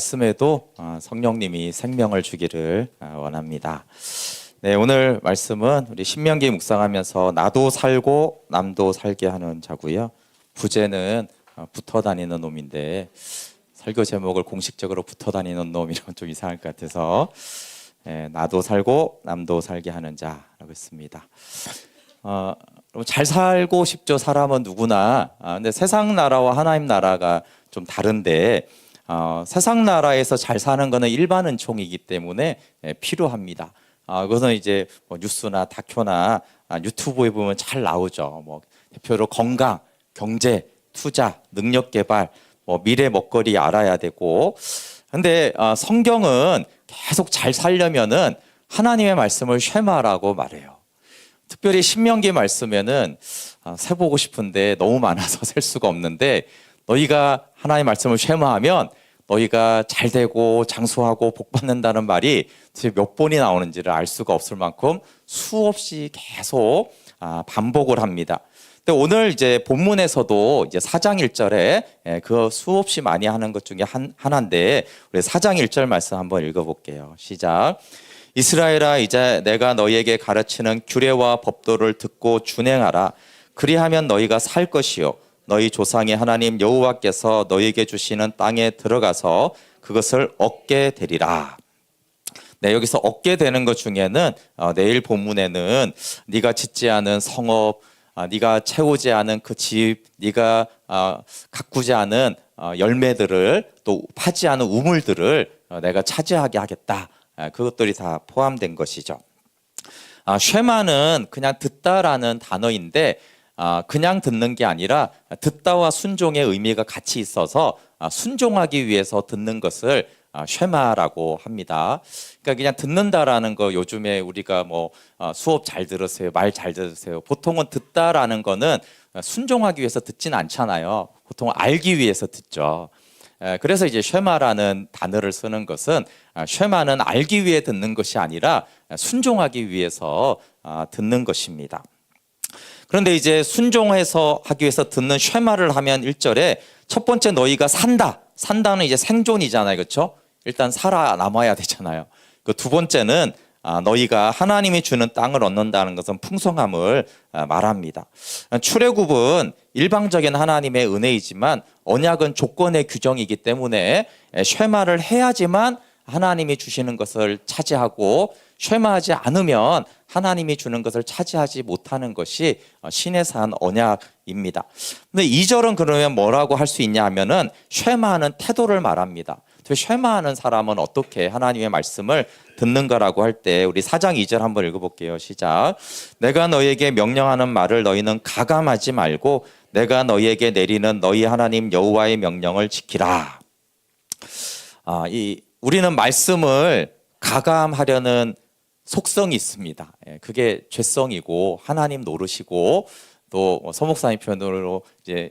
말씀에도 성령님이 생명을 주기를 원합니다. 네, 오늘 말씀은 우리 신명기 묵상하면서 나도 살고 남도 살게 하는 자고요. 부제는 붙어 다니는 놈인데 설교 제목을 공식적으로 붙어 다니는 놈이라면 좀 이상할 것 같아서 나도 살고 남도 살게 하는 자라고 했습니다. 잘 살고 싶죠. 사람은 누구나. 근데 세상 나라와 하나님 나라가 좀 다른데 세상 나라에서 잘 사는 것은 일반 은총이기 때문에 필요합니다. 그것은 이제 뭐 뉴스나 다큐나 유튜브에 보면 잘 나오죠. 뭐 대표로 건강, 경제, 투자, 능력 개발, 뭐 미래 먹거리 알아야 되고. 근데 성경은 계속 잘 살려면은 하나님의 말씀을 쉐마라고 말해요. 특별히 신명기 말씀에는 세보고 싶은데 너무 많아서 셀 수가 없는데, 너희가 하나님의 말씀을 쉐마하면 너희가 잘 되고 장수하고 복 받는다는 말이 도대체 몇 번이 나오는지를 알 수가 없을 만큼 수없이 계속 반복을 합니다. 근데 오늘 이제 본문에서도 이제 4장 1절에 그 수없이 많이 하는 것 중에 하나인데, 우리 4장 1절 말씀 한번 읽어볼게요. 시작. 이스라엘아, 이제 내가 너희에게 가르치는 규례와 법도를 듣고 준행하라. 그리하면 너희가 살 것이요 너희 조상의 하나님 여호와께서 너희에게 주시는 땅에 들어가서 그것을 얻게 되리라. 네, 여기서 얻게 되는 것 중에는 내일 본문에는 네가 짓지 않은 성읍, 네가 채우지 않은 그 집, 네가 가꾸지 않은 열매들을, 또 파지 않은 우물들을 내가 차지하게 하겠다. 그것들이 다 포함된 것이죠. 쉐마는 그냥 듣다라는 단어인데 그냥 듣는 게 아니라 듣다와 순종의 의미가 같이 있어서 순종하기 위해서 듣는 것을 쉐마라고 합니다. 그러니까 그냥 듣는다라는 거, 요즘에 우리가 뭐 수업 잘 들으세요, 말 잘 들으세요. 보통은 듣다라는 거는 순종하기 위해서 듣진 않잖아요. 보통 알기 위해서 듣죠. 그래서 이제 쉐마라는 단어를 쓰는 것은, 쉐마는 알기 위해 듣는 것이 아니라 순종하기 위해서 듣는 것입니다. 그런데 이제 순종해서 하기 위해서 듣는 쉐마를 하면 1절에 첫 번째 너희가 산다. 산다는 이제 생존이잖아요. 그렇죠? 일단 살아남아야 되잖아요. 그 두 번째는 너희가 하나님이 주는 땅을 얻는다는 것은 풍성함을 말합니다. 출애굽은 일방적인 하나님의 은혜이지만 언약은 조건의 규정이기 때문에 쉐마를 해야지만 하나님이 주시는 것을 차지하고, 쉐마하지 않으면 하나님이 주는 것을 차지하지 못하는 것이 신의 산 언약입니다. 근데 2절은 그러면 뭐라고 할 수 있냐 하면은 쉐마하는 태도를 말합니다. 쉐마하는 사람은 어떻게 하나님의 말씀을 듣는가라고 할 때 우리 4장 2절 한번 읽어볼게요. 시작. 내가 너희에게 명령하는 말을 너희는 가감하지 말고 내가 너희에게 내리는 너희 하나님 여호와의 명령을 지키라. 우리는 말씀을 가감하려는 속성이 있습니다. 그게 죄성이고 하나님 노릇이고, 또 서목사님 표현으로 이제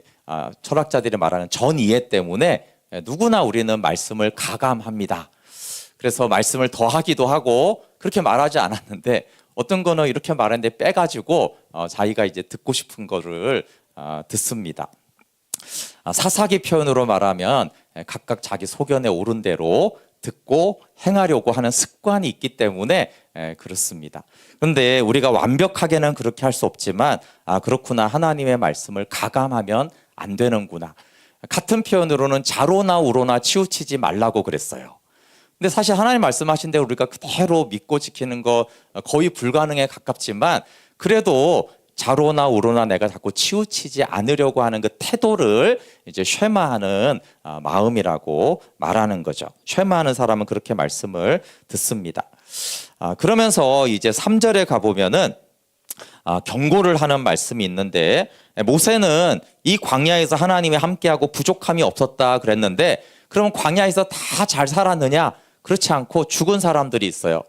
철학자들이 말하는 전이해 때문에 누구나 우리는 말씀을 가감합니다. 그래서 말씀을 더하기도 하고, 그렇게 말하지 않았는데 어떤 거는 이렇게 말했는데 빼가지고 자기가 이제 듣고 싶은 거를 듣습니다. 사사기 표현으로 말하면 각각 자기 소견에 오른 대로 듣고 행하려고 하는 습관이 있기 때문에 그렇습니다. 그런데 우리가 완벽하게는 그렇게 할 수 없지만, 그렇구나, 하나님의 말씀을 가감하면 안 되는구나. 같은 표현으로는 자로나 우로나 치우치지 말라고 그랬어요. 근데 사실 하나님 말씀하신 대로 우리가 그대로 믿고 지키는 거 거의 불가능에 가깝지만, 그래도 자로나 우로나 내가 자꾸 치우치지 않으려고 하는 그 태도를 이제 쉐마하는 마음이라고 말하는 거죠. 쉐마하는 사람은 그렇게 말씀을 듣습니다. 그러면서 이제 3절에 가보면은 경고를 하는 말씀이 있는데, 모세는 이 광야에서 하나님이 함께하고 부족함이 없었다 그랬는데, 그럼 광야에서 다 잘 살았느냐? 그렇지 않고 죽은 사람들이 있어요.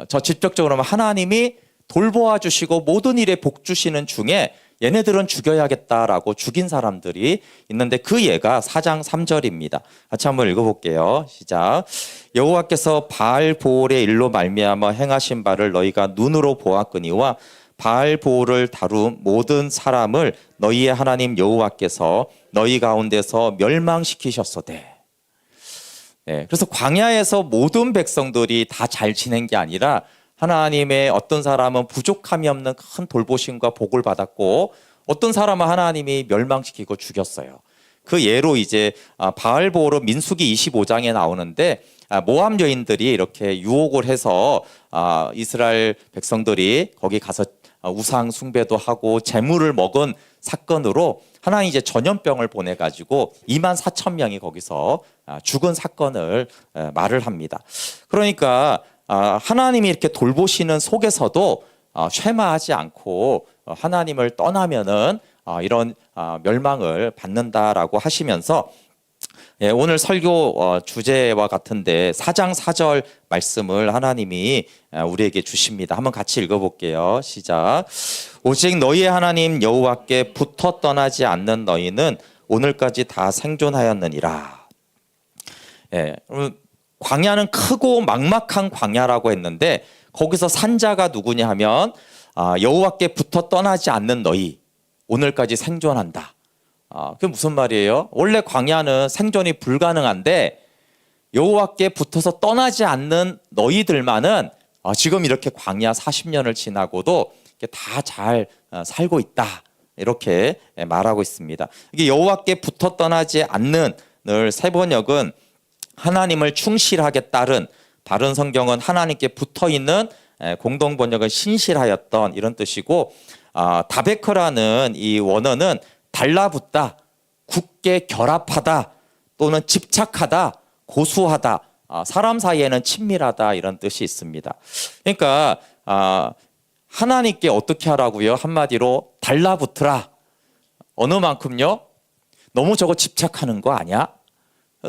저 직접적으로 하나님이 돌보아 주시고 모든 일에 복 주시는 중에 얘네들은 죽여야겠다라고 죽인 사람들이 있는데, 그 예가 4장 3절입니다. 같이 한번 읽어볼게요. 시작. 여호와께서 바알보올의 일로 말미암아 행하신 바를 너희가 눈으로 보았거니와 바알보올을 다룬 모든 사람을 너희의 하나님 여호와께서 너희 가운데서 멸망시키셨소되. 그래서 광야에서 모든 백성들이 다 잘 지낸 게 아니라 하나님의 어떤 사람은 부족함이 없는 큰 돌보심과 복을 받았고 어떤 사람은 하나님이 멸망시키고 죽였어요. 그 예로 이제 바알보로 민수기 25장에 나오는데 모압 여인들이 이렇게 유혹을 해서 이스라엘 백성들이 거기 가서 우상 숭배도 하고 재물을 먹은 사건으로 하나님 이제 전염병을 보내가지고 2만 4천 명이 거기서 죽은 사건을 말을 합니다. 그러니까 하나님이 이렇게 돌보시는 속에서도 쇠마하지 않고 하나님을 떠나면은 이런 멸망을 받는다라고 하시면서 오늘 설교 주제와 같은데 4장 4절 말씀을 하나님이 우리에게 주십니다. 한번 같이 읽어볼게요. 시작. 오직 너희의 하나님 여호와께 붙어 떠나지 않는 너희는 오늘까지 다 생존하였느니라. 광야는 크고 막막한 광야라고 했는데 거기서 산자가 누구냐 하면 여호와께 붙어 떠나지 않는 너희 오늘까지 생존한다. 그게 무슨 말이에요? 원래 광야는 생존이 불가능한데 여호와께 붙어서 떠나지 않는 너희들만은 지금 이렇게 광야 40년을 지나고도 다 잘 살고 있다. 이렇게 말하고 있습니다. 이게 여호와께 붙어 떠나지 않는을 세번역은 하나님을 충실하게 따른, 다른 성경은 하나님께 붙어 있는, 공동 번역은 신실하였던 이런 뜻이고 다베크라는 이 원어는 달라붙다, 굳게 결합하다 또는 집착하다, 고수하다, 사람 사이에는 친밀하다 이런 뜻이 있습니다. 그러니까 하나님께 어떻게 하라고요? 한마디로 달라붙으라. 어느 만큼요? 너무 저거 집착하는 거 아니야?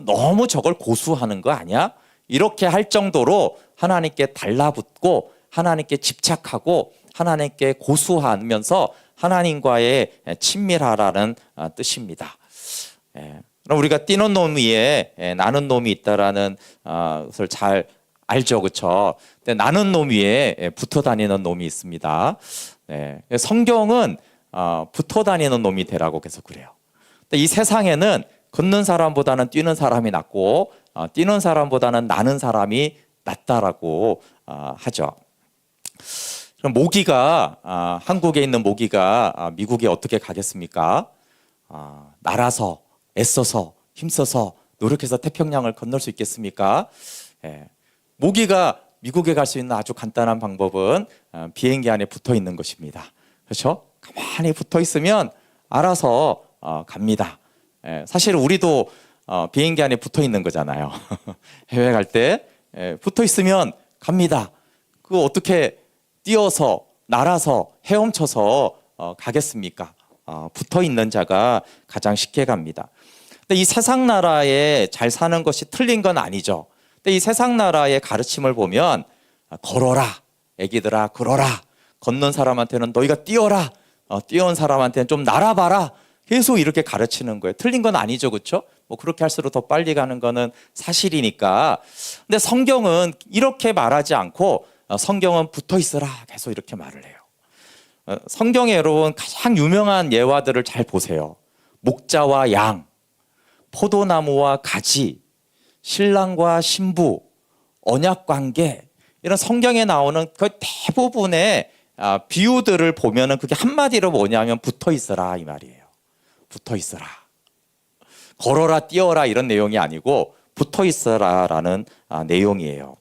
너무 저걸 고수하는 거 아니야? 이렇게 할 정도로 하나님께 달라붙고 하나님께 집착하고 하나님께 고수하면서 하나님과의 친밀하라는 뜻입니다. 그럼 우리가 뛰는 놈 위에 나는 놈이 있다라는 것을 잘 알죠, 그렇죠? 근데 나는 놈 위에 붙어 다니는 놈이 있습니다. 성경은 붙어 다니는 놈이 되라고 계속 그래요. 근데 이 세상에는 걷는 사람보다는 뛰는 사람이 낫고 뛰는 사람보다는 나는 사람이 낫다라고 하죠. 그럼 모기가 한국에 있는 모기가 미국에 어떻게 가겠습니까? 날아서 애써서 힘써서 노력해서 태평양을 건널 수 있겠습니까? 모기가 미국에 갈 수 있는 아주 간단한 방법은 비행기 안에 붙어 있는 것입니다. 그렇죠? 가만히 붙어 있으면 알아서 갑니다. 사실 우리도 비행기 안에 붙어 있는 거잖아요. 해외 갈 때 붙어 있으면 갑니다. 그거 어떻게 뛰어서 날아서 헤엄쳐서 가겠습니까? 붙어 있는 자가 가장 쉽게 갑니다. 근데 이 세상 나라에 잘 사는 것이 틀린 건 아니죠. 근데 이 세상 나라의 가르침을 보면 걸어라, 애기들아 걸어라, 걷는 사람한테는 너희가 뛰어라, 뛰어온 사람한테는 좀 날아봐라. 계속 이렇게 가르치는 거예요. 틀린 건 아니죠, 그렇죠? 뭐 그렇게 할수록 더 빨리 가는 거는 사실이니까. 근데 성경은 이렇게 말하지 않고 성경은 붙어 있어라 계속 이렇게 말을 해요. 성경에 여러분 가장 유명한 예화들을 잘 보세요. 목자와 양, 포도나무와 가지, 신랑과 신부, 언약관계, 이런 성경에 나오는 그 대부분의 비유들을 보면은 그게 한마디로 뭐냐면 붙어 있어라 이 말이에요. 붙어 있어라. 걸어라, 뛰어라 이런 내용이 아니고 붙어 있어라라는 내용이에요.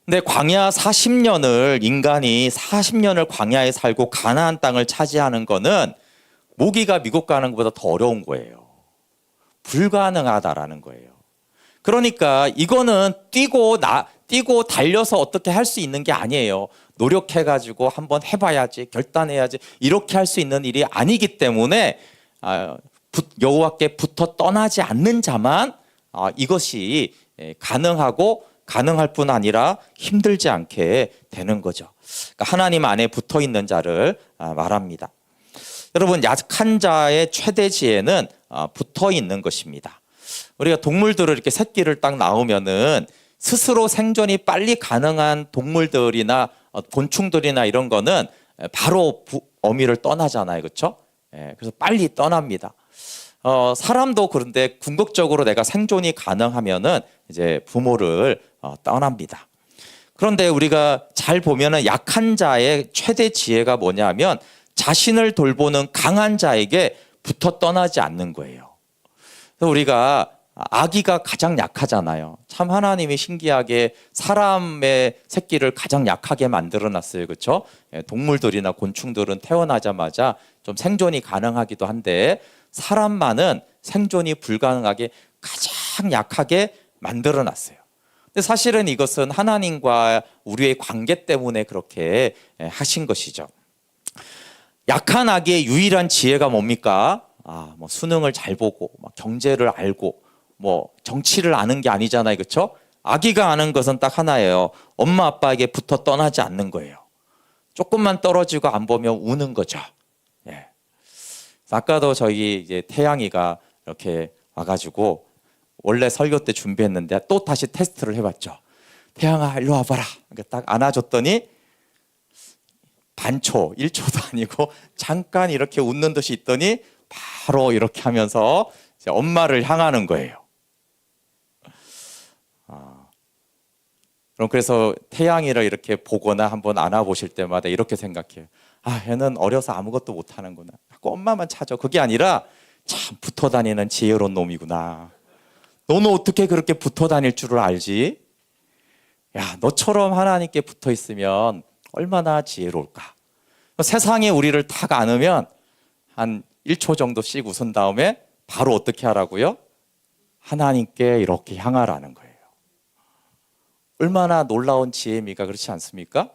근데 광야 40년을 인간이 40년을 광야에 살고 가나안 땅을 차지하는 거는 모기가 미국 가는 것보다 더 어려운 거예요. 불가능하다라는 거예요. 그러니까 이거는 뛰고 달려서 어떻게 할 수 있는 게 아니에요. 노력해가지고 한번 해봐야지, 결단해야지 이렇게 할 수 있는 일이 아니기 때문에 여호와께 붙어 떠나지 않는 자만 이것이 가능하고 가능할 뿐 아니라 힘들지 않게 되는 거죠. 그러니까 하나님 안에 붙어 있는 자를 말합니다. 여러분, 약한 자의 최대 지혜는 붙어 있는 것입니다. 우리가 동물들을 이렇게 새끼를 딱 낳으면은 스스로 생존이 빨리 가능한 동물들이나 곤충들이나 이런 거는 바로 어미를 떠나잖아요, 그렇죠? 그래서 빨리 떠납니다. 사람도 그런데 궁극적으로 내가 생존이 가능하면은 이제 부모를 떠납니다. 그런데 우리가 잘 보면은 약한 자의 최대 지혜가 뭐냐면 자신을 돌보는 강한 자에게 붙어 떠나지 않는 거예요. 그래서 우리가 아기가 가장 약하잖아요. 참 하나님이 신기하게 사람의 새끼를 가장 약하게 만들어 놨어요. 그렇죠? 동물들이나 곤충들은 태어나자마자 좀 생존이 가능하기도 한데 사람만은 생존이 불가능하게 가장 약하게 만들어 놨어요. 근데 사실은 이것은 하나님과 우리의 관계 때문에 그렇게 하신 것이죠. 약한 아기의 유일한 지혜가 뭡니까? 뭐 수능을 잘 보고, 경제를 알고, 뭐 정치를 아는 게 아니잖아요, 그렇죠? 아기가 아는 것은 딱 하나예요. 엄마 아빠에게 붙어 떠나지 않는 거예요. 조금만 떨어지고 안 보면 우는 거죠. 예. 아까도 저희 이제 태양이가 이렇게 와가지고 원래 설교 때 준비했는데 또 다시 테스트를 해봤죠. 태양아, 일로 와봐라. 딱 안아줬더니 반초, 1초도 아니고 잠깐 이렇게 웃는 듯이 있더니 바로 이렇게 하면서 이제 엄마를 향하는 거예요. 그럼 그래서 태양이를 이렇게 보거나 한번 안아보실 때마다 이렇게 생각해요. 얘는 어려서 아무것도 못하는구나. 자꾸 엄마만 찾아. 그게 아니라 참 붙어 다니는 지혜로운 놈이구나. 너는 어떻게 그렇게 붙어 다닐 줄을 알지? 야, 너처럼 하나님께 붙어 있으면 얼마나 지혜로울까. 세상에 우리를 탁 안으면 한 1초 정도씩 웃은 다음에 바로 어떻게 하라고요? 하나님께 이렇게 향하라는 거예요. 얼마나 놀라운 지혜입니까? 그렇지 않습니까?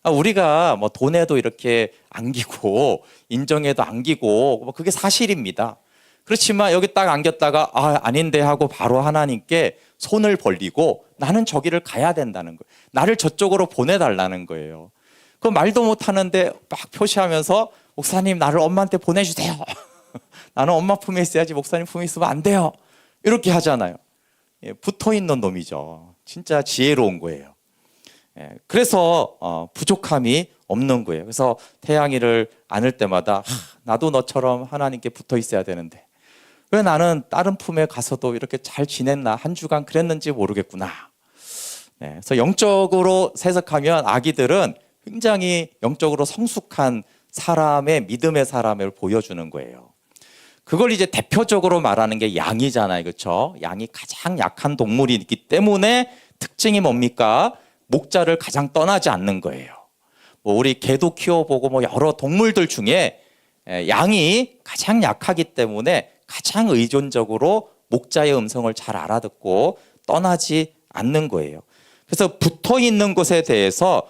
우리가 뭐 돈에도 이렇게 안기고 인정에도 안기고 그게 사실입니다. 그렇지만 여기 딱 안겼다가 아닌데 하고 바로 하나님께 손을 벌리고 나는 저기를 가야 된다는 거예요. 나를 저쪽으로 보내달라는 거예요. 그 말도 못하는데 막 표시하면서 목사님 나를 엄마한테 보내주세요. 나는 엄마 품에 있어야지 목사님 품에 있으면 안 돼요. 이렇게 하잖아요. 붙어있는 놈이죠. 진짜 지혜로운 거예요. 그래서 부족함이 없는 거예요. 그래서 태양이를 안을 때마다 나도 너처럼 하나님께 붙어 있어야 되는데 왜 나는 다른 품에 가서도 이렇게 잘 지냈나 한 주간 그랬는지 모르겠구나. 그래서 영적으로 해석하면 아기들은 굉장히 영적으로 성숙한 사람의 믿음의 사람을 보여주는 거예요. 그걸 이제 대표적으로 말하는 게 양이잖아요. 그렇죠? 양이 가장 약한 동물이기 때문에 특징이 뭡니까? 목자를 가장 떠나지 않는 거예요. 뭐 우리 개도 키워보고 뭐 여러 동물들 중에 양이 가장 약하기 때문에 가장 의존적으로 목자의 음성을 잘 알아듣고 떠나지 않는 거예요. 그래서 붙어 있는 것에 대해서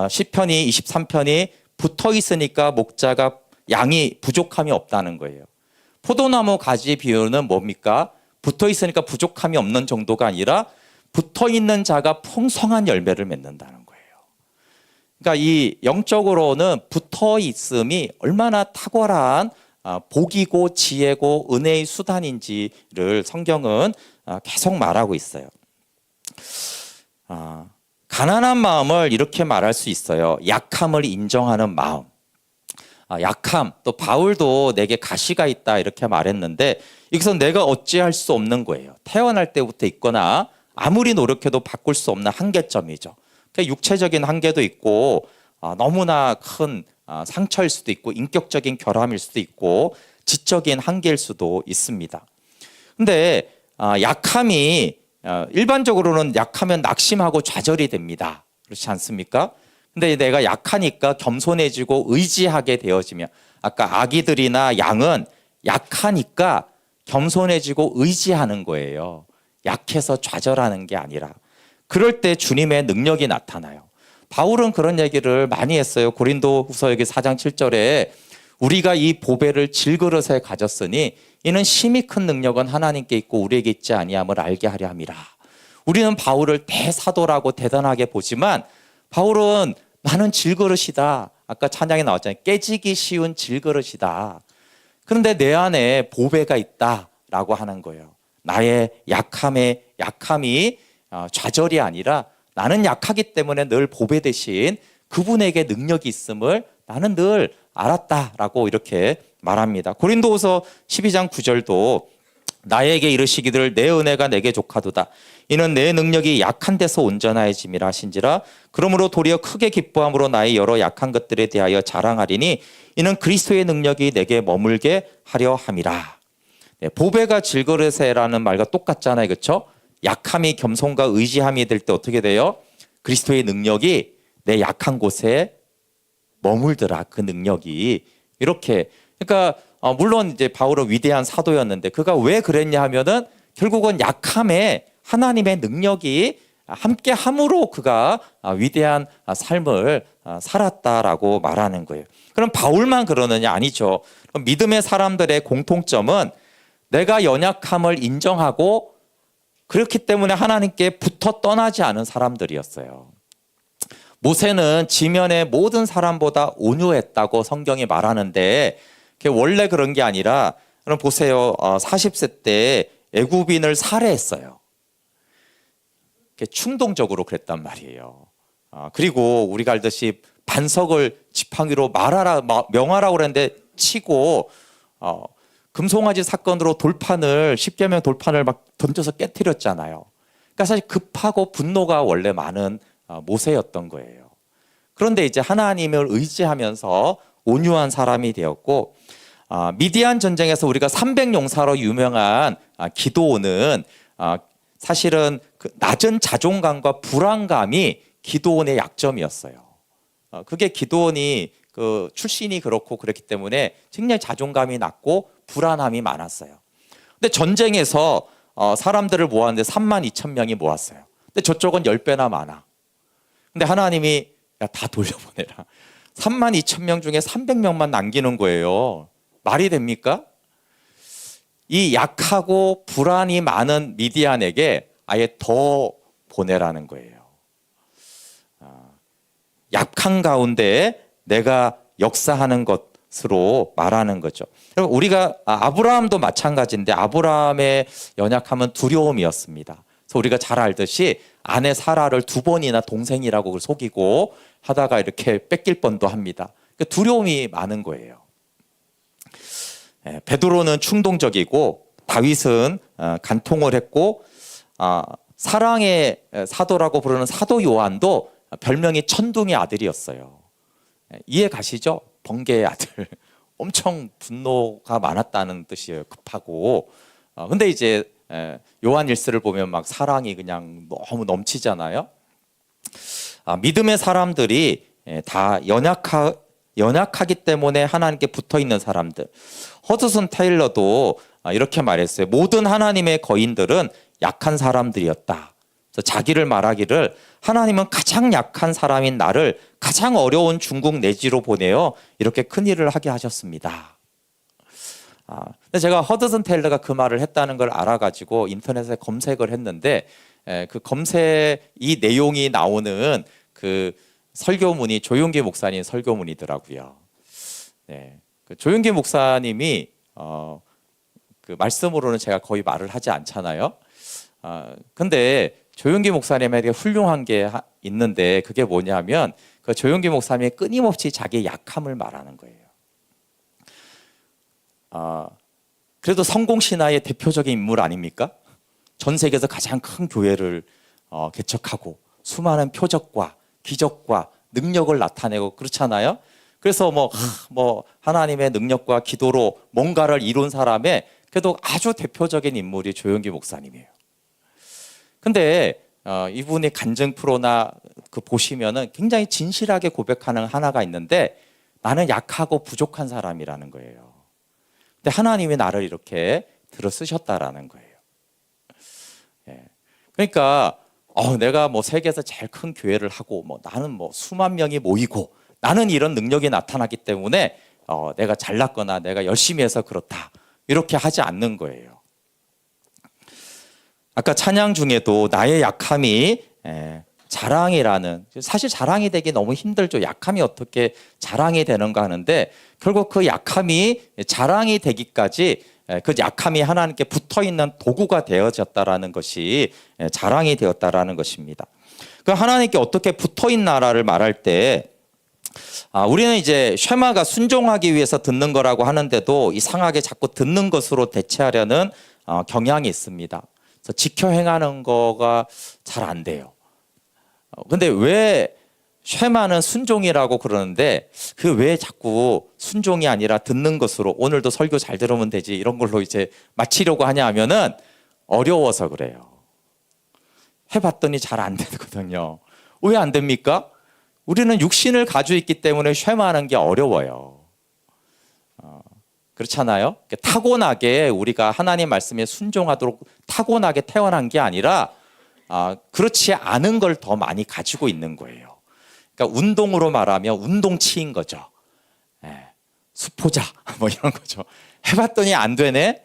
시편이 23편이 붙어 있으니까 목자가 양이 부족함이 없다는 거예요. 포도나무 가지 비유는 뭡니까? 붙어 있으니까 부족함이 없는 정도가 아니라 붙어 있는 자가 풍성한 열매를 맺는다는 거예요. 그러니까 이 영적으로는 붙어 있음이 얼마나 탁월한 복이고 지혜고 은혜의 수단인지를 성경은 계속 말하고 있어요. 가난한 마음을 이렇게 말할 수 있어요. 약함을 인정하는 마음. 약함, 또 바울도 내게 가시가 있다 이렇게 말했는데 이것은 내가 어찌할 수 없는 거예요. 태어날 때부터 있거나 아무리 노력해도 바꿀 수 없는 한계점이죠. 그러니까 육체적인 한계도 있고 너무나 큰 상처일 수도 있고 인격적인 결함일 수도 있고 지적인 한계일 수도 있습니다. 근데 약함이 일반적으로는 약하면 낙심하고 좌절이 됩니다. 그렇지 않습니까? 근데 내가 약하니까 겸손해지고 의지하게 되어지면 아까 아기들이나 양은 약하니까 겸손해지고 의지하는 거예요. 약해서 좌절하는 게 아니라 그럴 때 주님의 능력이 나타나요. 바울은 그런 얘기를 많이 했어요. 고린도후서 여기 4장 7절에 우리가 이 보배를 질그릇에 가졌으니 이는 심히 큰 능력은 하나님께 있고 우리에게 있지 아니함을 알게 하려 함이라. 우리는 바울을 대사도라고 대단하게 보지만 바울은 나는 질그릇이다. 아까 찬양에 나왔잖아요. 깨지기 쉬운 질그릇이다. 그런데 내 안에 보배가 있다라고 하는 거예요. 나의 약함이 좌절이 아니라 나는 약하기 때문에 늘 보배 대신 그분에게 능력이 있음을 나는 늘 알았다라고 이렇게 말합니다. 고린도후서 12장 9절도 나에게 이르시기를 내 은혜가 내게 족하도다. 이는 내 능력이 약한 데서 온전하여짐이라 하신지라. 그러므로 도리어 크게 기뻐함으로 나의 여러 약한 것들에 대하여 자랑하리니 이는 그리스도의 능력이 내게 머물게 하려 함이라. 네, 보배가 질그릇에라는 말과 똑같잖아요. 그렇죠? 약함이 겸손과 의지함이 될 때 어떻게 돼요? 그리스도의 능력이 내 약한 곳에 머물더라. 그 능력이 이렇게. 그러니까 물론 이제 바울은 위대한 사도였는데 그가 왜 그랬냐 하면은 결국은 약함에 하나님의 능력이 함께 함으로 그가 위대한 삶을 살았다라고 말하는 거예요. 그럼 바울만 그러느냐? 아니죠. 그럼 믿음의 사람들의 공통점은 내가 연약함을 인정하고 그렇기 때문에 하나님께 붙어 떠나지 않은 사람들이었어요. 모세는 지면의 모든 사람보다 온유했다고 성경이 말하는데 원래 그런 게 아니라 그럼 보세요. 40세 때 애굽인을 살해했어요. 충동적으로 그랬단 말이에요. 그리고 우리가 알듯이 반석을 지팡이로 명하라고 그랬는데 치고 금송아지 사건으로 십계명 돌판을 막 던져서 깨트렸잖아요. 그러니까 사실 급하고 분노가 원래 많은 모세였던 거예요. 그런데 이제 하나님을 의지하면서 온유한 사람이 되었고 미디안 전쟁에서 우리가 300용사로 유명한 기드온은 사실은 그 낮은 자존감과 불안감이 기드온의 약점이었어요. 그게 기드온이 그 출신이 그렇고 그랬기 때문에 굉장히 자존감이 낮고 불안함이 많았어요. 근데 전쟁에서 사람들을 모았는데 32,000명이 모았어요. 근데 저쪽은 10배나 많아. 근데 하나님이 다 돌려보내라. 32,000명 중에 300명만 남기는 거예요. 말이 됩니까? 이 약하고 불안이 많은 미디안에게 아예 더 보내라는 거예요. 약한 가운데 내가 역사하는 것으로 말하는 거죠. 우리가 아브라함도 마찬가지인데 아브라함의 연약함은 두려움이었습니다. 그래서 우리가 잘 알듯이 아내 사라를 2번이나 동생이라고 속이고 하다가 이렇게 뺏길 뻔도 합니다. 두려움이 많은 거예요. 베드로는 충동적이고 다윗은 간통을 했고 사랑의 사도라고 부르는 사도 요한도 별명이 천둥의 아들이었어요. 이해 가시죠? 번개의 아들. 엄청 분노가 많았다는 뜻이에요. 급하고. 근데 이제 요한 일서를 보면 막 사랑이 그냥 너무 넘치잖아요. 믿음의 사람들이 다 연약하기 때문에 하나님께 붙어 있는 사람들. 허드슨 테일러도 이렇게 말했어요. 모든 하나님의 거인들은 약한 사람들이었다. 자기를 말하기를 하나님은 가장 약한 사람인 나를 가장 어려운 중국 내지로 보내어 이렇게 큰 일을 하게 하셨습니다. 근데 제가 허드슨 테일러가 그 말을 했다는 걸 알아가지고 인터넷에 검색을 했는데 그 검색 이 내용이 나오는 그 설교문이 조용기 목사님 설교문이더라고요. 네, 그 조용기 목사님이 그 말씀으로는 제가 거의 말을 하지 않잖아요. 근데 조용기 목사님에게 훌륭한 게 있는데 그게 뭐냐면 그 조용기 목사님이 끊임없이 자기의 약함을 말하는 거예요. 그래도 성공신화의 대표적인 인물 아닙니까? 전 세계에서 가장 큰 교회를 개척하고 수많은 표적과 기적과 능력을 나타내고 그렇잖아요. 그래서 뭐 하나님의 능력과 기도로 뭔가를 이룬 사람의 그래도 아주 대표적인 인물이 조용기 목사님이에요. 근데 이분이 간증 프로나 그 보시면은 굉장히 진실하게 고백하는 하나가 있는데 나는 약하고 부족한 사람이라는 거예요. 근데 하나님이 나를 이렇게 들어 쓰셨다라는 거예요. 예. 그러니까 내가 뭐 세계에서 제일 큰 교회를 하고 나는 뭐 수만 명이 모이고 나는 이런 능력이 나타났기 때문에 내가 잘났거나 내가 열심히 해서 그렇다 이렇게 하지 않는 거예요. 아까 찬양 중에도 나의 약함이 자랑이라는, 사실 자랑이 되기 너무 힘들죠. 약함이 어떻게 자랑이 되는가 하는데 결국 그 약함이 자랑이 되기까지 그 약함이 하나님께 붙어있는 도구가 되어졌다라는 것이 자랑이 되었다라는 것입니다. 그 하나님께 어떻게 붙어있나라를 말할 때 우리는 이제 쉐마가 순종하기 위해서 듣는 거라고 하는데도 이상하게 자꾸 듣는 것으로 대체하려는 경향이 있습니다. 그래서 지켜 행하는 거가 잘 안 돼요. 근데 왜 쉐마는 순종이라고 그러는데 그 왜 자꾸 순종이 아니라 듣는 것으로 오늘도 설교 잘 들으면 되지 이런 걸로 이제 마치려고 하냐 하면은 어려워서 그래요. 해봤더니 잘 안 되거든요. 왜 안 됩니까? 우리는 육신을 가지고 있기 때문에 쉐마하는 게 어려워요. 그렇잖아요. 타고나게 우리가 하나님 말씀에 순종하도록 타고나게 태어난 게 아니라 그렇지 않은 걸 더 많이 가지고 있는 거예요. 그러니까 운동으로 말하면 운동치인 거죠. 수포자 뭐 이런 거죠. 해봤더니 안 되네.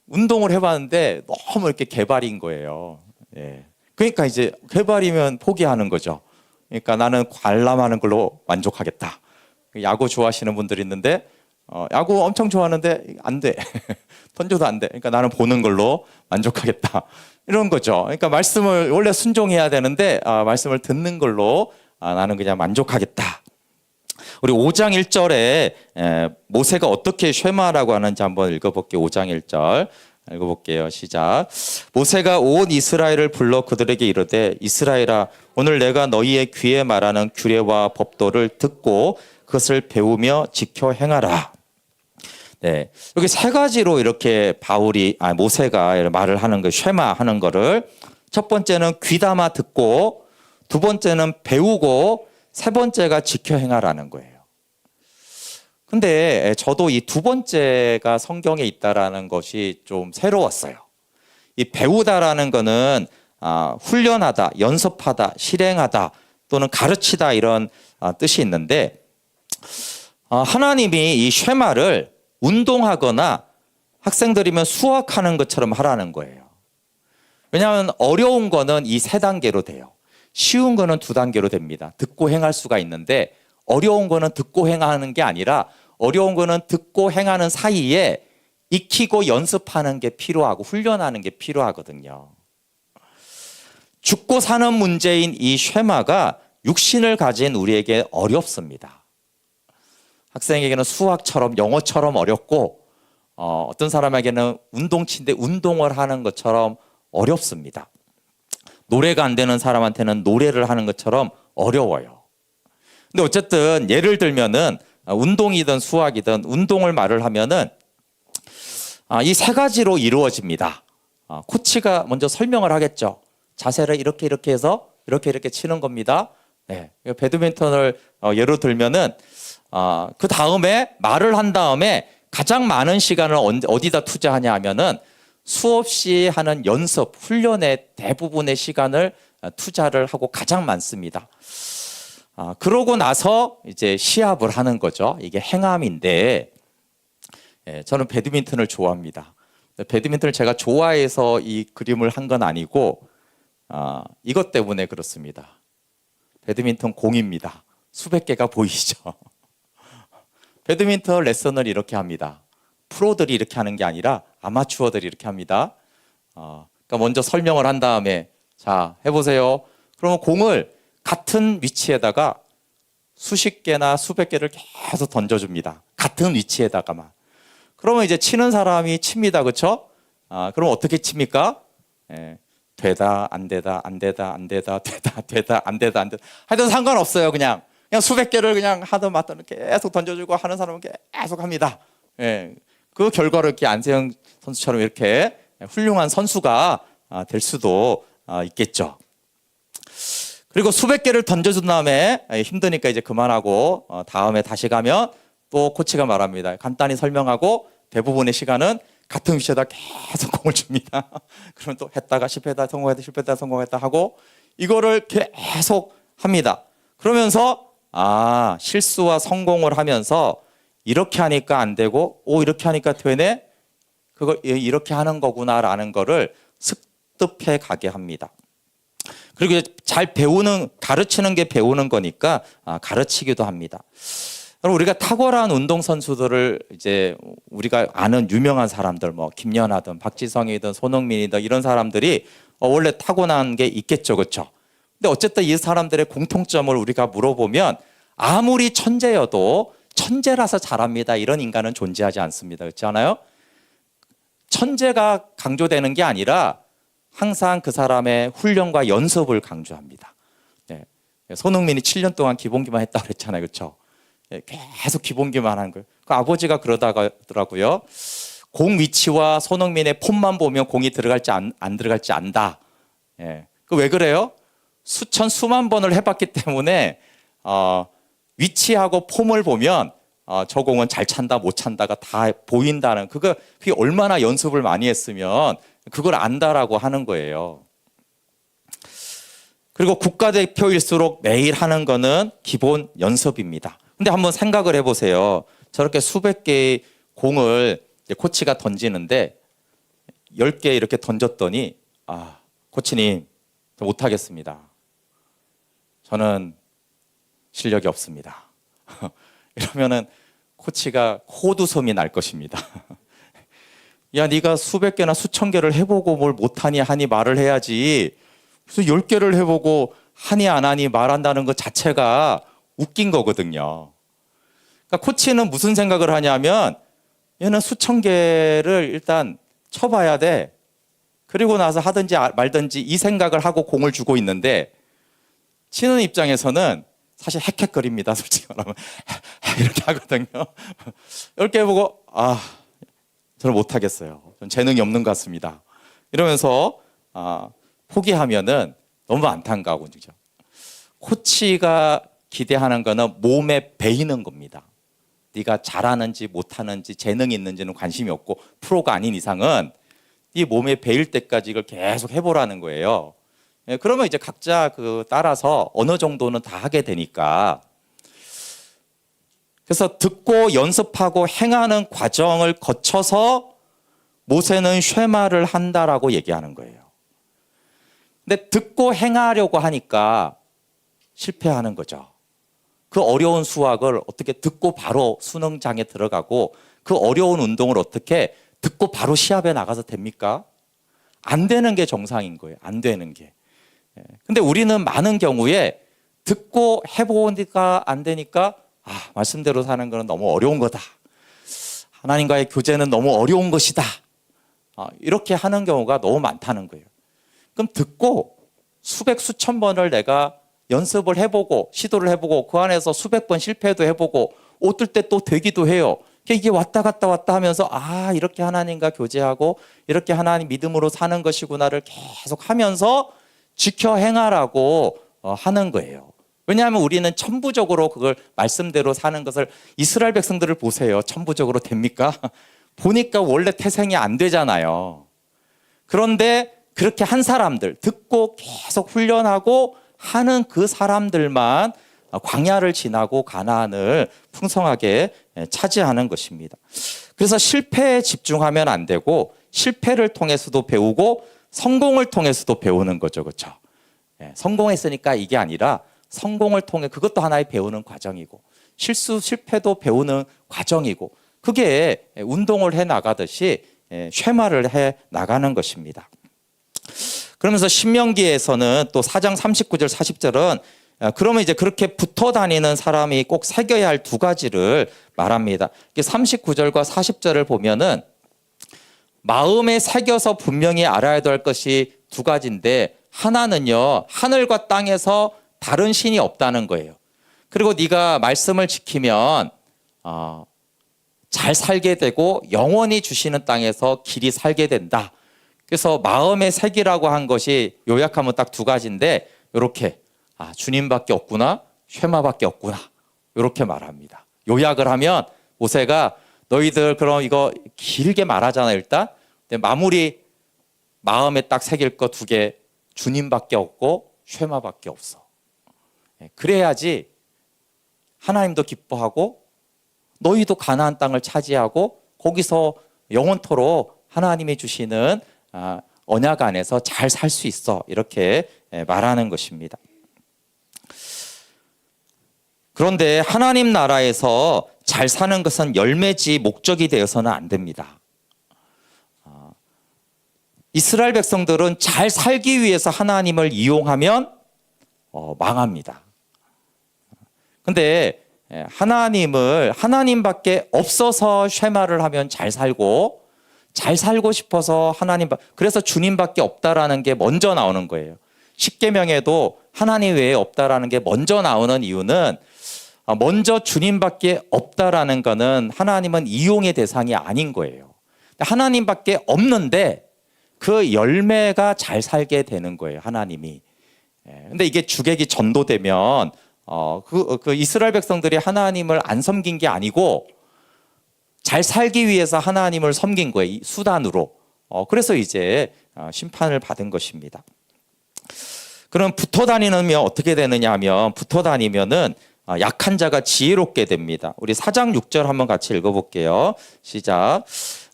운동을 해봤는데 너무 이렇게 개발인 거예요. 그러니까 이제 개발이면 포기하는 거죠. 그러니까 나는 관람하는 걸로 만족하겠다. 야구 좋아하시는 분들이 있는데 야구 엄청 좋아하는데 안 돼. 던져도 안 돼. 그러니까 나는 보는 걸로 만족하겠다. 이런 거죠. 그러니까 말씀을 원래 순종해야 되는데 말씀을 듣는 걸로 나는 그냥 만족하겠다. 우리 5장 1절에 모세가 어떻게 쉐마라고 하는지 한번 읽어볼게요. 5장 1절 읽어볼게요. 시작. 모세가 온 이스라엘을 불러 그들에게 이르되 이스라엘아 오늘 내가 너희의 귀에 말하는 규례와 법도를 듣고 그것을 배우며 지켜 행하라. 네, 여기 세 가지로 이렇게 모세가 말을 하는 거, 쉐마하는 거를 첫 번째는 귀담아 듣고, 두 번째는 배우고, 세 번째가 지켜 행하라는 거예요. 근데 저도 이 두 번째가 성경에 있다라는 것이 좀 새로웠어요. 이 배우다라는 거는 훈련하다, 연습하다, 실행하다 또는 가르치다 이런 뜻이 있는데 하나님이 이 쉐마를 운동하거나 학생들이면 수학하는 것처럼 하라는 거예요. 왜냐하면 어려운 거는 이 세 단계로 돼요. 쉬운 거는 두 단계로 됩니다. 듣고 행할 수가 있는데 어려운 거는 듣고 행하는 게 아니라 어려운 거는 듣고 행하는 사이에 익히고 연습하는 게 필요하고 훈련하는 게 필요하거든요. 죽고 사는 문제인 이 쉐마가 육신을 가진 우리에게 어렵습니다. 학생에게는 수학처럼 영어처럼 어렵고 어떤 사람에게는 운동치인데 운동을 하는 것처럼 어렵습니다. 노래가 안 되는 사람한테는 노래를 하는 것처럼 어려워요. 근데 어쨌든 예를 들면은 운동이든 수학이든 운동을 말을 하면은 이 세 가지로 이루어집니다. 코치가 먼저 설명을 하겠죠. 자세를 이렇게 해서 이렇게 치는 겁니다. 네, 배드민턴을 예로 들면은 그 다음에 말을 한 다음에 가장 많은 시간을 어디다 투자하냐 하면은 수없이 하는 연습, 훈련에 대부분의 시간을 투자를 하고 가장 많습니다. 그러고 나서 이제 시합을 하는 거죠. 이게 행함인데 저는 배드민턴을 좋아합니다. 배드민턴을 제가 좋아해서 이 그림을 한 건 아니고 이것 때문에 그렇습니다. 배드민턴 공입니다. 수백 개가 보이죠. 배드민턴 레슨을 이렇게 합니다. 프로들이 이렇게 하는 게 아니라 아마추어들이 이렇게 합니다. 그러니까 먼저 설명을 한 다음에 자 해보세요. 그러면 공을 같은 위치에다가 수십 개나 수백 개를 계속 던져줍니다. 같은 위치에다가만. 그러면 이제 치는 사람이 칩니다. 그렇죠? 그럼 어떻게 칩니까? 되다 안 되다 안 되다 안 되다 되다 안 되다 하여튼 상관없어요. 그냥 수백 개를 그냥 하든 마든 계속 던져주고 하는 사람은 계속 합니다. 그 결과로 이렇게 안세영 선수처럼 이렇게 훌륭한 선수가 될 수도 있겠죠. 그리고 수백 개를 던져준 다음에 힘드니까 이제 그만하고 다음에 다시 가면 또 코치가 말합니다. 간단히 설명하고 대부분의 시간은 같은 위치에다 계속 공을 줍니다. 그러면 또 했다가 실패했다 성공했다 실패했다 성공했다 하고 이거를 계속 합니다. 그러면서 실수와 성공을 하면서 이렇게 하니까 안 되고 이렇게 하니까 되네? 그걸 이렇게 하는 거구나라는 거를 습득해 가게 합니다. 그리고 잘 가르치는 게 배우는 거니까 가르치기도 합니다. 우리가 탁월한 운동선수들을 이제 우리가 아는 유명한 사람들 뭐 김연아든 박지성이든 손흥민이든 이런 사람들이 원래 타고난 게 있겠죠. 그렇죠? 근데 어쨌든 이 사람들의 공통점을 우리가 물어보면 아무리 천재여도 천재라서 잘합니다, 이런 인간은 존재하지 않습니다. 그렇지 않아요? 천재가 강조되는 게 아니라 항상 그 사람의 훈련과 연습을 강조합니다. 네. 손흥민이 7년 동안 기본기만 했다고 그랬잖아요. 그렇죠? 네. 계속 기본기만 하는 거예요. 그 아버지가 그러더라고요. 공 위치와 손흥민의 폼만 보면 공이 들어갈지 안 들어갈지 안다. 예. 그 왜 그래요? 수만 번을 해봤기 때문에 위치하고 폼을 보면 저 공은 잘 찬다 못 찬다가 다 보인다는, 그게 얼마나 연습을 많이 했으면 그걸 안다라고 하는 거예요. 그리고 국가대표일수록 매일 하는 거는 기본 연습입니다. 근데 한번 생각을 해보세요. 저렇게 수백 개의 공을 코치가 던지는데 10개 이렇게 던졌더니 코치님, 저 못하겠습니다. 저는 실력이 없습니다. 이러면은 코치가 코웃음이 날 것입니다. 야, 네가 수백 개나 수천 개를 해보고 뭘 못하니 하니 말을 해야지. 그래서 10개를 해보고 하니 안 하니 말한다는 것 자체가 웃긴 거거든요. 그러니까 코치는 무슨 생각을 하냐면 얘는 수천 개를 일단 쳐봐야 돼. 그리고 나서 하든지 말든지 이 생각을 하고 공을 주고 있는데, 치는 입장에서는 사실 헥헥거립니다. 솔직히 말하면 이렇게 하거든요. 10개 해보고 저는 못하겠어요. 전 재능이 없는 것 같습니다. 이러면서 포기하면은 너무 안타까운 거죠. 코치가 기대하는 거는 몸에 배이는 겁니다. 네가 잘하는지 못하는지 재능이 있는지는 관심이 없고, 프로가 아닌 이상은 네 몸에 배일 때까지 이걸 계속 해보라는 거예요. 그러면 이제 각자 따라서 어느 정도는 다 하게 되니까. 그래서 듣고 연습하고 행하는 과정을 거쳐서 모세는 쉐마를 한다라고 얘기하는 거예요. 근데 듣고 행하려고 하니까 실패하는 거죠. 그 어려운 수학을 어떻게 듣고 바로 수능장에 들어가고, 그 어려운 운동을 어떻게 듣고 바로 시합에 나가서 됩니까? 안 되는 게 정상인 거예요. 안 되는 게. 근데 우리는 많은 경우에 듣고 해보니까 안 되니까 말씀대로 사는 거는 너무 어려운 거다. 하나님과의 교제는 너무 어려운 것이다. 이렇게 하는 경우가 너무 많다는 거예요. 그럼 듣고 수백 수천 번을 내가 연습을 해보고 시도를 해보고 그 안에서 수백 번 실패도 해보고 어떨 때 또 되기도 해요. 이게 왔다 갔다 하면서 이렇게 하나님과 교제하고 이렇게 하나님 믿음으로 사는 것이구나를 계속 하면서 지켜 행하라고 하는 거예요. 왜냐하면 우리는 천부적으로 그걸 말씀대로 사는 것을, 이스라엘 백성들을 보세요. 천부적으로 됩니까? 보니까 원래 태생이 안 되잖아요. 그런데 그렇게 한 사람들, 듣고 계속 훈련하고 하는 그 사람들만 광야를 지나고 가나안을 풍성하게 차지하는 것입니다. 그래서 실패에 집중하면 안 되고, 실패를 통해서도 배우고 성공을 통해서도 배우는 거죠. 그렇죠? 성공했으니까 이게 아니라 성공을 통해, 그것도 하나의 배우는 과정이고 실패도 배우는 과정이고, 그게 운동을 해 나가듯이 쉐마를 해 나가는 것입니다. 그러면서 신명기에서는 또 4장 39절 40절은 그러면 이제 그렇게 붙어 다니는 사람이 꼭 새겨야 할 두 가지를 말합니다. 39절과 40절을 보면은 마음에 새겨서 분명히 알아야 될 것이 두 가지인데, 하나는요, 하늘과 땅에서 다른 신이 없다는 거예요. 그리고 네가 말씀을 지키면 잘 살게 되고 영원히 주시는 땅에서 길이 살게 된다. 그래서 마음의 색이라고 한 것이 요약하면 딱 두 가지인데, 이렇게 주님밖에 없구나, 쉐마밖에 없구나, 이렇게 말합니다. 요약을 하면 모세가 너희들 그럼 이거 길게 말하잖아요. 일단 근데 마무리, 마음에 딱 새길 거 두 개, 주님밖에 없고 쉐마밖에 없어. 그래야지 하나님도 기뻐하고 너희도 가나안 땅을 차지하고 거기서 영원토록 하나님이 주시는 언약 안에서 잘 살 수 있어, 이렇게 말하는 것입니다. 그런데 하나님 나라에서 잘 사는 것은 열매지 목적이 되어서는 안 됩니다. 이스라엘 백성들은 잘 살기 위해서 하나님을 이용하면 망합니다. 근데 하나님밖에 없어서 쉐마를 하면 잘 살고 싶어서 그래서 주님밖에 없다라는 게 먼저 나오는 거예요. 십계명에도 하나님 외에 없다라는 게 먼저 나오는 이유는 먼저 주님밖에 없다라는 거는 하나님은 이용의 대상이 아닌 거예요. 하나님밖에 없는데 그 열매가 잘 살게 되는 거예요, 하나님이. 근데 이게 주객이 전도되면 그 이스라엘 백성들이 하나님을 안 섬긴 게 아니고 잘 살기 위해서 하나님을 섬긴 거예요, 이 수단으로. 그래서 이제 심판을 받은 것입니다. 그럼 붙어 다니면 어떻게 되느냐 하면 붙어 다니면은 약한 자가 지혜롭게 됩니다. 우리 4장 6절 한번 같이 읽어볼게요. 시작.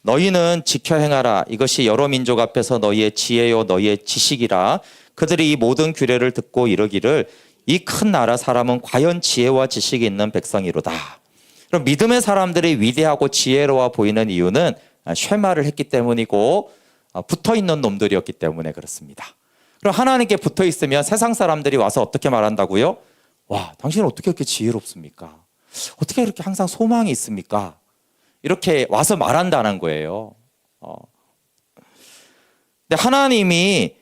너희는 지켜 행하라. 이것이 여러 민족 앞에서 너희의 지혜요 너희의 지식이라. 그들이 이 모든 규례를 듣고 이르기를 이 큰 나라 사람은 과연 지혜와 지식이 있는 백성이로다. 그럼 믿음의 사람들이 위대하고 지혜로워 보이는 이유는 쉐마를 했기 때문이고 붙어 있는 놈들이었기 때문에 그렇습니다. 그럼 하나님께 붙어 있으면 세상 사람들이 와서 어떻게 말한다고요? 와, 당신은 어떻게 이렇게 지혜롭습니까? 어떻게 이렇게 항상 소망이 있습니까? 이렇게 와서 말한다는 거예요. 근데 하나님이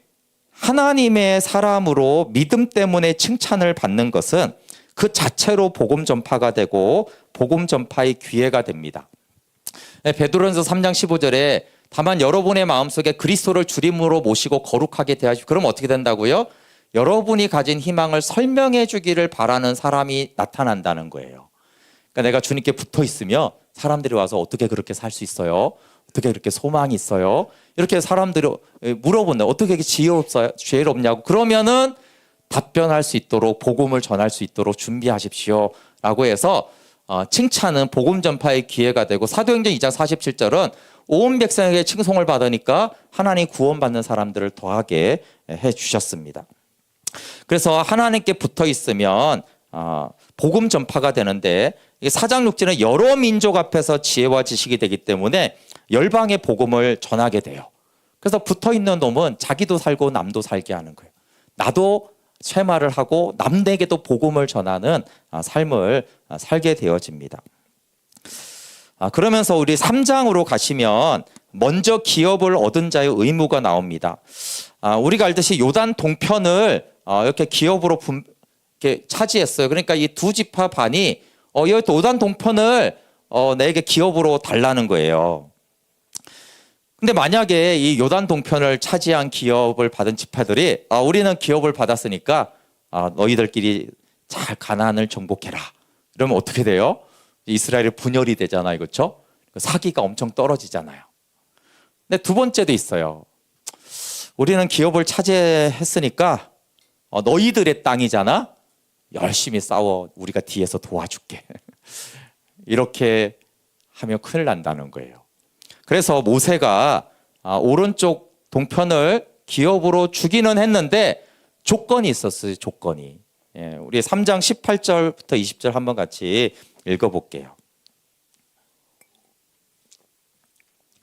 하나님의 사람으로 믿음 때문에 칭찬을 받는 것은 그 자체로 복음 전파가 되고 복음 전파의 기회가 됩니다. 베드로전서 3장 15절에 다만 여러분의 마음속에 그리스도를 주님으로 모시고 거룩하게 대하시고 그럼 어떻게 된다고요? 여러분이 가진 희망을 설명해 주기를 바라는 사람이 나타난다는 거예요. 그러니까 내가 주님께 붙어 있으면 사람들이 와서 어떻게 그렇게 살 수 있어요? 어떻게 그렇게 소망이 있어요? 이렇게 사람들이 물어본다. 어떻게 지혜롭냐고. 그러면은 답변할 수 있도록 복음을 전할 수 있도록 준비하십시오 라고 해서 칭찬은 복음 전파의 기회가 되고 사도행전 2장 47절은 온 백성에게 칭송을 받으니까 하나님 구원받는 사람들을 더하게 해주셨습니다. 그래서 하나님께 붙어 있으면 복음 전파가 되는데 4장 6절은 여러 민족 앞에서 지혜와 지식이 되기 때문에 열방의 복음을 전하게 돼요. 그래서 붙어 있는 놈은 자기도 살고 남도 살게 하는 거예요. 나도 쇠마를 하고 남에게도 복음을 전하는 삶을 살게 되어집니다. 그러면서 우리 3장으로 가시면 먼저 기업을 얻은 자의 의무가 나옵니다. 우리가 알듯이 요단 동편을 이렇게 기업으로 이렇게 차지했어요. 그러니까 이 두 지파 반이 요단 동편을 내게 기업으로 달라는 거예요. 근데 만약에 이 요단 동편을 차지한 기업을 받은 지파들이 우리는 기업을 받았으니까 너희들끼리 잘 가나안을 정복해라. 이러면 어떻게 돼요? 이스라엘이 분열이 되잖아요. 그렇죠? 사기가 엄청 떨어지잖아요. 근데 두 번째도 있어요. 우리는 기업을 차지했으니까 너희들의 땅이잖아. 열심히 싸워. 우리가 뒤에서 도와줄게. 이렇게 하면 큰일 난다는 거예요. 그래서 모세가 오른쪽 동편을 기업으로 주기는 했는데 조건이 있었어요. 조건이. 우리 3장 18절부터 20절 한번 같이 읽어볼게요.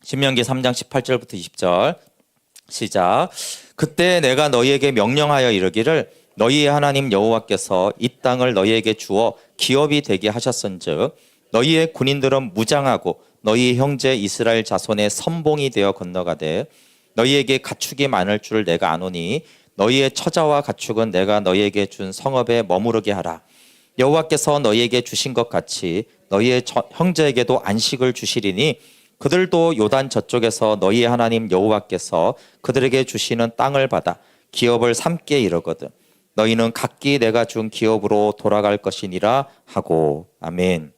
신명기 3장 18절부터 20절 시작. 그때 내가 너희에게 명령하여 이르기를 너희의 하나님 여호와께서 이 땅을 너희에게 주어 기업이 되게 하셨은즉 너희의 군인들은 무장하고 너희 형제 이스라엘 자손의 선봉이 되어 건너가되 너희에게 가축이 많을 줄 내가 아노니 너희의 처자와 가축은 내가 너희에게 준 성읍에 머무르게 하라. 여호와께서 너희에게 주신 것 같이 너희의 형제에게도 안식을 주시리니 그들도 요단 저쪽에서 너희의 하나님 여호와께서 그들에게 주시는 땅을 받아 기업을 삼게 이르거든. 너희는 각기 내가 준 기업으로 돌아갈 것이니라 하고. 아멘.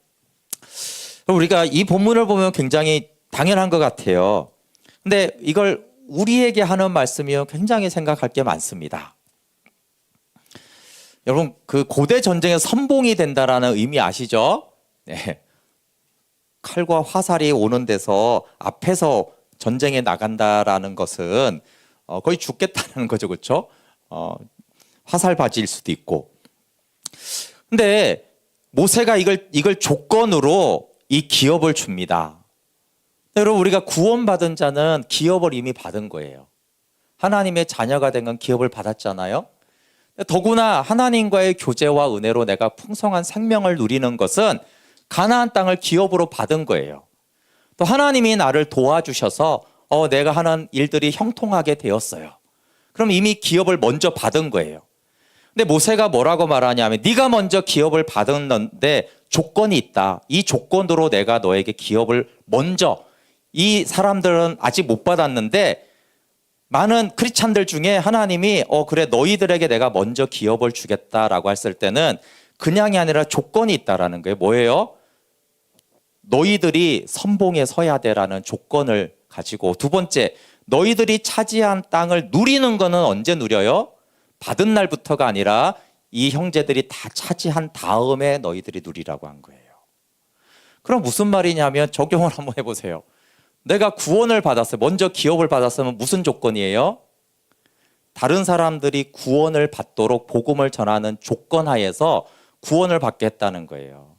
우리가 이 본문을 보면 굉장히 당연한 것 같아요. 근데 이걸 우리에게 하는 말씀이요 굉장히 생각할 게 많습니다. 여러분 그 고대 전쟁에 선봉이 된다라는 의미 아시죠? 네. 칼과 화살이 오는 데서 앞에서 전쟁에 나간다라는 것은 거의 죽겠다는 거죠, 그렇죠? 화살 바지일 수도 있고. 근데 모세가 이걸 조건으로 이 기업을 줍니다. 여러분 우리가 구원받은 자는 기업을 이미 받은 거예요. 하나님의 자녀가 된 건 기업을 받았잖아요. 더구나 하나님과의 교제와 은혜로 내가 풍성한 생명을 누리는 것은 가나안 땅을 기업으로 받은 거예요. 또 하나님이 나를 도와주셔서 내가 하는 일들이 형통하게 되었어요. 그럼 이미 기업을 먼저 받은 거예요. 근데 모세가 뭐라고 말하냐면 네가 먼저 기업을 받았는데 조건이 있다. 이 조건으로 내가 너에게 기업을 먼저, 이 사람들은 아직 못 받았는데 많은 크리스찬들 중에 하나님이 그래 너희들에게 내가 먼저 기업을 주겠다라고 했을 때는 그냥이 아니라 조건이 있다라는 거예요. 뭐예요? 너희들이 선봉에 서야 돼라는 조건을 가지고, 두 번째, 너희들이 차지한 땅을 누리는 거는 언제 누려요? 받은 날부터가 아니라 이 형제들이 다 차지한 다음에 너희들이 누리라고 한 거예요. 그럼 무슨 말이냐면 적용을 한번 해보세요. 내가 구원을 받았어요. 먼저 기업을 받았으면 무슨 조건이에요? 다른 사람들이 구원을 받도록 복음을 전하는 조건 하에서 구원을 받겠다는 거예요.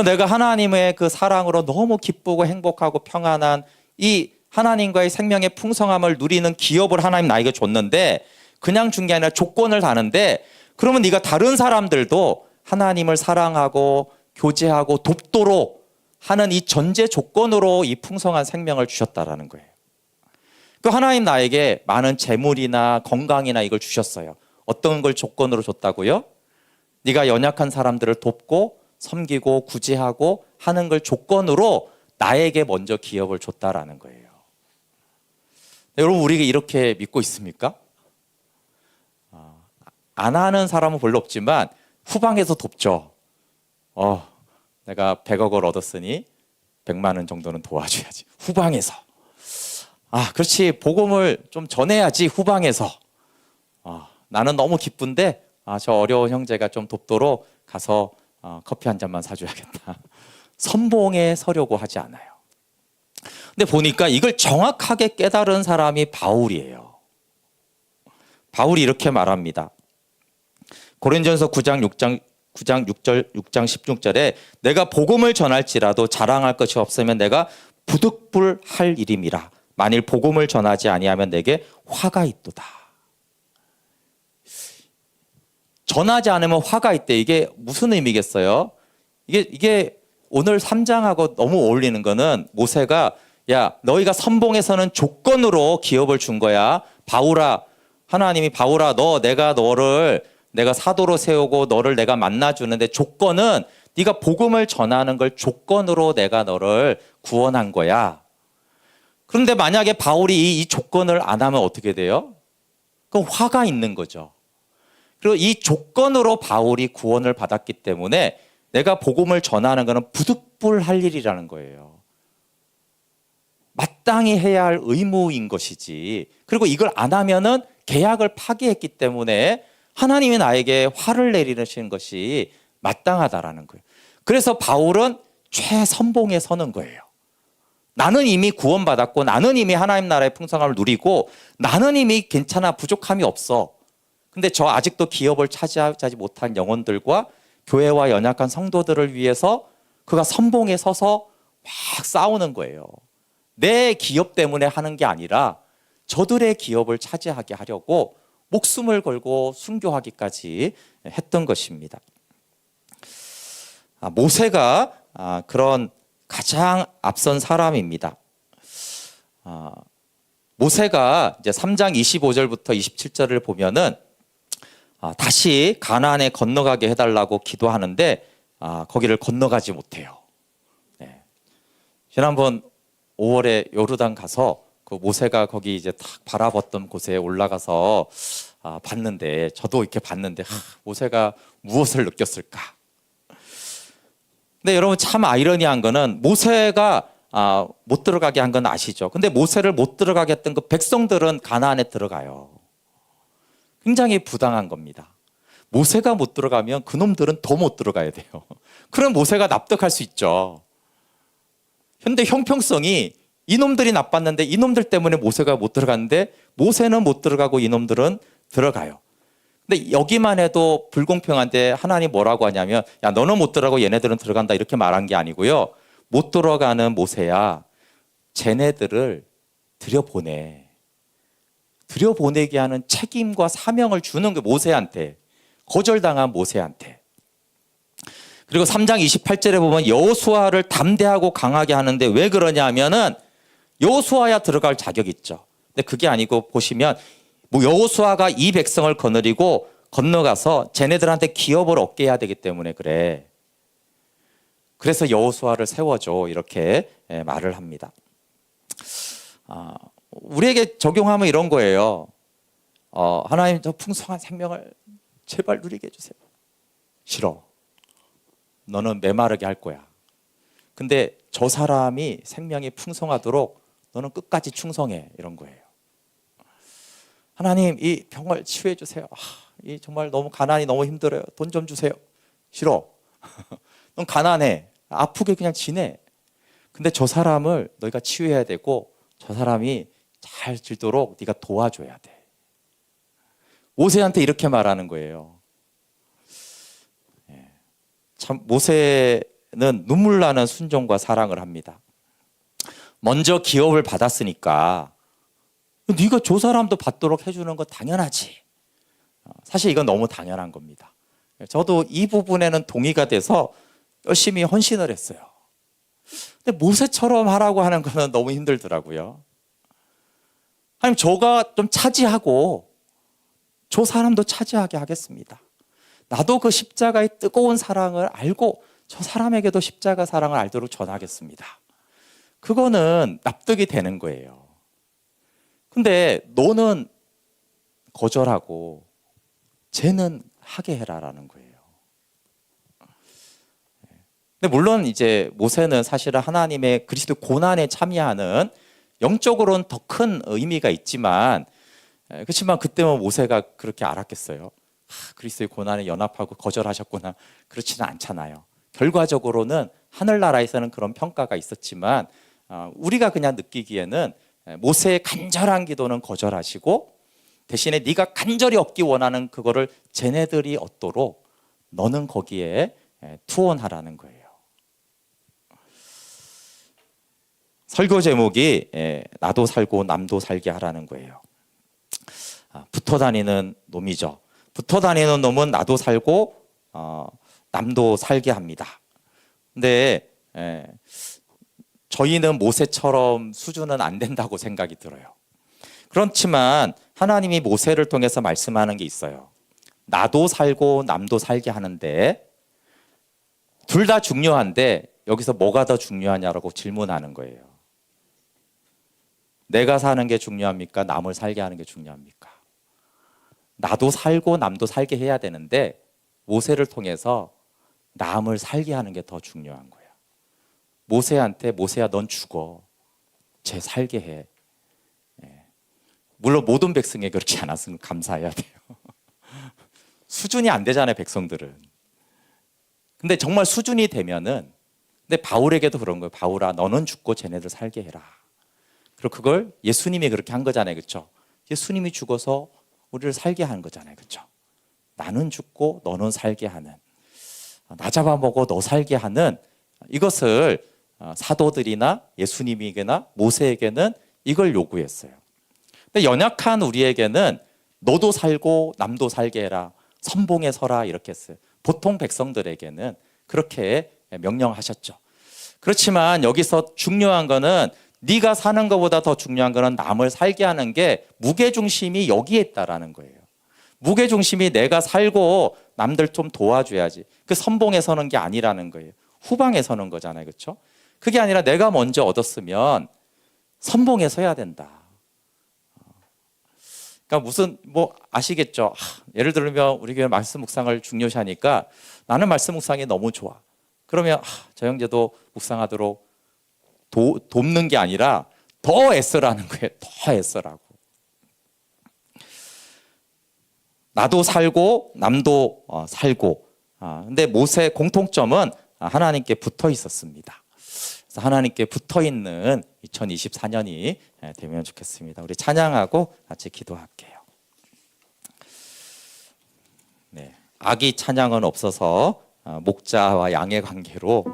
내가 하나님의 그 사랑으로 너무 기쁘고 행복하고 평안한 이 하나님과의 생명의 풍성함을 누리는 기업을 하나님 나에게 줬는데 그냥 준 게 아니라 조건을 다는데, 그러면 네가 다른 사람들도 하나님을 사랑하고 교제하고 돕도록 하는 이 전제 조건으로 이 풍성한 생명을 주셨다라는 거예요. 그 하나님 나에게 많은 재물이나 건강이나 이걸 주셨어요. 어떤 걸 조건으로 줬다고요? 네가 연약한 사람들을 돕고 섬기고 구제하고 하는 걸 조건으로 나에게 먼저 기업을 줬다라는 거예요. 여러분, 우리가 이렇게 믿고 있습니까? 안 하는 사람은 별로 없지만 후방에서 돕죠. 내가 100억을 얻었으니 100만 원 정도는 도와줘야지. 후방에서. 그렇지. 복음을 좀 전해야지. 후방에서. 나는 너무 기쁜데 저 어려운 형제가 좀 돕도록 가서 커피 한 잔만 사줘야겠다. 선봉에 서려고 하지 않아요. 근데 보니까 이걸 정확하게 깨달은 사람이 바울이에요. 바울이 이렇게 말합니다. 고린전서 9장 6절 6장 16절에 내가 복음을 전할지라도 자랑할 것이 없으면 내가 부득불할 일임이라. 만일 복음을 전하지 아니하면 내게 화가 있도다. 전하지 않으면 화가 있대. 이게 무슨 의미겠어요? 이게 오늘 3장하고 너무 어울리는 거는 모세가 야 너희가 선봉에서는 조건으로 기업을 준 거야. 바울아, 하나님이 바울아 내가 사도로 세우고 너를 내가 만나주는데 조건은 네가 복음을 전하는 걸 조건으로 내가 너를 구원한 거야. 그런데 만약에 바울이 이 조건을 안 하면 어떻게 돼요? 그럼 화가 있는 거죠. 그리고 이 조건으로 바울이 구원을 받았기 때문에 내가 복음을 전하는 것은 부득불할 일이라는 거예요. 마땅히 해야 할 의무인 것이지. 그리고 이걸 안 하면은 계약을 파기했기 때문에 하나님이 나에게 화를 내리시는 것이 마땅하다라는 거예요. 그래서 바울은 최선봉에 서는 거예요. 나는 이미 구원받았고 나는 이미 하나님 나라의 풍성함을 누리고 나는 이미 괜찮아, 부족함이 없어. 근데 저 아직도 기업을 차지하지 못한 영혼들과 교회와 연약한 성도들을 위해서 그가 선봉에 서서 막 싸우는 거예요. 내 기업 때문에 하는 게 아니라 저들의 기업을 차지하게 하려고 목숨을 걸고 순교하기까지 했던 것입니다. 모세가 그런 가장 앞선 사람입니다. 모세가 이제 3장 25절부터 27절을 보면은 다시 가나안에 건너가게 해달라고 기도하는데 거기를 건너가지 못해요. 지난번 5월에 요르단 가서 그 모세가 거기 이제 딱 바라봤던 곳에 올라가서 봤는데 저도 이렇게 봤는데 모세가 무엇을 느꼈을까? 근데 여러분 참 아이러니한 거는 모세가 못 들어가게 한 건 아시죠? 근데 모세를 못 들어가게 했던 그 백성들은 가나안에 들어가요. 굉장히 부당한 겁니다. 모세가 못 들어가면 그놈들은 더 못 들어가야 돼요. 그럼 모세가 납득할 수 있죠. 현대 형평성이 이놈들이 나빴는데 이놈들 때문에 모세가 못 들어갔는데 모세는 못 들어가고 이놈들은 들어가요. 근데 여기만 해도 불공평한데 하나님 뭐라고 하냐면 야 너는 못 들어가고 얘네들은 들어간다 이렇게 말한 게 아니고요. 못 들어가는 모세야 쟤네들을 들여보내게 하는 책임과 사명을 주는 게 모세한테. 거절당한 모세한테. 그리고 3장 28절에 보면 여호수아를 담대하고 강하게 하는데 왜 그러냐 하면은 여호수아야 들어갈 자격이 있죠. 근데 그게 아니고 보시면 뭐 여호수아가 이 백성을 거느리고 건너가서 쟤네들한테 기업을 얻게 해야 되기 때문에 그래. 그래서 여호수아를 세워줘 이렇게 말을 합니다. 우리에게 적용하면 이런 거예요. 하나님 저 풍성한 생명을 제발 누리게 해주세요. 싫어. 너는 메마르게 할 거야. 근데 저 사람이 생명이 풍성하도록 너는 끝까지 충성해. 이런 거예요. 하나님 이 병을 치유해 주세요. 이 정말 너무 가난이 너무 힘들어요. 돈 좀 주세요. 싫어. 넌 가난해. 아프게 그냥 지내. 근데 저 사람을 너희가 치유해야 되고 저 사람이 잘 지도록 네가 도와줘야 돼. 모세한테 이렇게 말하는 거예요. 참 모세는 눈물 나는 순종과 사랑을 합니다. 먼저 기업을 받았으니까 네가 저 사람도 받도록 해주는 거 당연하지. 사실 이건 너무 당연한 겁니다. 저도 이 부분에는 동의가 돼서 열심히 헌신을 했어요. 근데 모세처럼 하라고 하는 거는 너무 힘들더라고요. 하나님 저가 좀 차지하고 저 사람도 차지하게 하겠습니다. 나도 그 십자가의 뜨거운 사랑을 알고 저 사람에게도 십자가 사랑을 알도록 전하겠습니다. 그거는 납득이 되는 거예요. 근데 너는 거절하고 쟤는 하게 해라라는 거예요. 근데 물론 이제 모세는 사실은 하나님의 그리스도 고난에 참여하는 영적으로는 더 큰 의미가 있지만 그렇지만 그때는 모세가 그렇게 알았겠어요. 그리스도의 고난에 연합하고 거절하셨구나. 그렇지는 않잖아요. 결과적으로는 하늘나라에서는 그런 평가가 있었지만 우리가 그냥 느끼기에는 모세의 간절한 기도는 거절하시고 대신에 네가 간절히 얻기 원하는 그거를 쟤네들이 얻도록 너는 거기에 투혼하라는 거예요. 설교 제목이 나도 살고 남도 살게 하라는 거예요. 붙어 다니는 놈이죠. 붙어 다니는 놈은 나도 살고 남도 살게 합니다. 근데 저희는 모세처럼 수준은 안 된다고 생각이 들어요. 그렇지만 하나님이 모세를 통해서 말씀하는 게 있어요. 나도 살고 남도 살게 하는데 둘 다 중요한데 여기서 뭐가 더 중요하냐라고 질문하는 거예요. 내가 사는 게 중요합니까? 남을 살게 하는 게 중요합니까? 나도 살고 남도 살게 해야 되는데 모세를 통해서 남을 살게 하는 게 더 중요한 거예요. 모세한테 모세야 넌 죽어. 쟤 살게 해. 물론 모든 백성에 그렇게 안 왔으면 감사해야 돼요. 수준이 안 되잖아요, 백성들은. 근데 정말 수준이 되면은 근데 바울에게도 그런 거예요. 바울아 너는 죽고 쟤네들 살게 해라. 그리고 그걸 예수님이 그렇게 한 거잖아요. 그렇죠? 예수님이 죽어서 우리를 살게 하는 거잖아요. 그렇죠? 나는 죽고 너는 살게 하는 나 잡아먹어 너 살게 하는 이것을 사도들이나 예수님에게나 모세에게는 이걸 요구했어요. 근데 연약한 우리에게는 너도 살고 남도 살게 해라. 선봉에 서라 이렇게 했어요. 보통 백성들에게는 그렇게 명령하셨죠. 그렇지만 여기서 중요한 거는 네가 사는 것보다 더 중요한 거는 남을 살게 하는 게 무게중심이 여기에 있다라는 거예요. 무게중심이 내가 살고 남들 좀 도와줘야지. 그 선봉에 서는 게 아니라는 거예요. 후방에 서는 거잖아요. 그렇죠? 그게 아니라 내가 먼저 얻었으면 선봉에 서야 된다. 그러니까 무슨 뭐 아시겠죠? 예를 들면 우리 교회 말씀 묵상을 중요시하니까 나는 말씀 묵상이 너무 좋아. 그러면 저 형제도 묵상하도록 돕는 게 아니라 더 애써라는 거예요. 더 애써라고. 나도 살고 남도 살고. 근데 모세의 공통점은 하나님께 붙어 있었습니다. 그래서 하나님께 붙어 있는 2024년이 되면 좋겠습니다. 우리 찬양하고 같이 기도할게요. 네, 악이 찬양은 없어서 목자와 양의 관계로